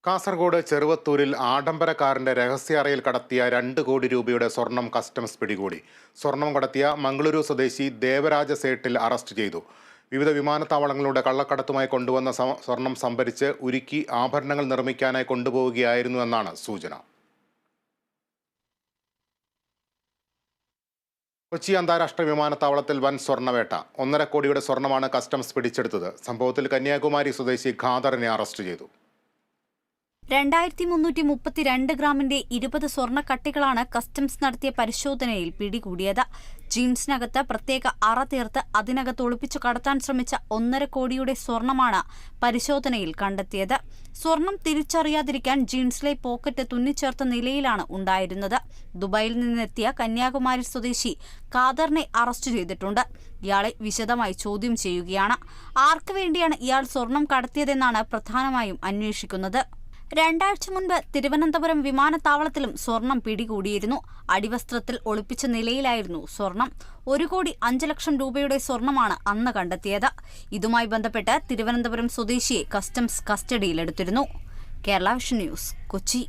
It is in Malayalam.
കാസർഗോഡ് ചെറുവത്തൂരിൽ ആഡംബര കാറിന്റെ രഹസ്യാറയിൽ കടത്തിയ 2 കോടി രൂപയുടെ സ്വർണം കസ്റ്റംസ് പിടികൂടി. സ്വർണം കടത്തിയ മംഗളൂരു സ്വദേശി ദേവരാജ സേട്ടിൽ അറസ്റ്റ് ചെയ്തു. വിവിധ വിമാനത്താവളങ്ങളുടെ കള്ളക്കടത്തുമായി കൊണ്ടുവന്ന സ്വർണം സംഭരിച്ച് ഉരുക്കി ആഭരണങ്ങൾ നിർമ്മിക്കാനായി കൊണ്ടുപോവുകയായിരുന്നു എന്നാണ് സൂചന. കൊച്ചി അന്താരാഷ്ട്ര വിമാനത്താവളത്തിൽ വൻ സ്വർണ്ണവേട്ട. 1.5 കോടിയുടെ സ്വർണമാണ് കസ്റ്റംസ് പിടിച്ചെടുത്തത്. സംഭവത്തിൽ കന്യാകുമാരി സ്വദേശി ഖാദറിനെ അറസ്റ്റ് ചെയ്തു. 2332 ഗ്രാമിന്റെ 20 സ്വർണ്ണക്കട്ടികളാണ് കസ്റ്റംസ് നടത്തിയ പരിശോധനയിൽ പിടികൂടിയത്. ജീൻസിനകത്ത് പ്രത്യേക അറ തീർത്ത് അതിനകത്ത് ഒളിപ്പിച്ചു കടത്താൻ ശ്രമിച്ച 1.5 കോടിയുടെ സ്വർണമാണ് പരിശോധനയിൽ കണ്ടെത്തിയത്. സ്വർണം തിരിച്ചറിയാതിരിക്കാൻ ജീൻസിലെ പോക്കറ്റ് തുന്നിച്ചേർത്ത നിലയിലാണ് ഉണ്ടായിരുന്നത്. ദുബായിൽ നിന്നെത്തിയ കന്യാകുമാരി സ്വദേശി ഖാദറിനെ അറസ്റ്റ് ചെയ്തിട്ടുണ്ട്. ഇയാളെ വിശദമായി ചോദ്യം ചെയ്യുകയാണ്. ആർക്കു വേണ്ടിയാണ് ഇയാൾ സ്വർണം കടത്തിയതെന്നാണ് പ്രധാനമായും അന്വേഷിക്കുന്നത്. 2 ആഴ്ച മുൻപ് തിരുവനന്തപുരം വിമാനത്താവളത്തിലും സ്വർണം പിടികൂടിയിരുന്നു. അടിവസ്ത്രത്തിൽ ഒളിപ്പിച്ച നിലയിലായിരുന്നു സ്വർണം. 1,05 ലക്ഷം രൂപയുടെ സ്വർണമാണ് അന്ന് കണ്ടെത്തിയത്. ഇതുമായി ബന്ധപ്പെട്ട് തിരുവനന്തപുരം സ്വദേശിയെ കസ്റ്റംസ് കസ്റ്റഡിയിലെടുത്തിരുന്നു. Kerala vision news, Kochi.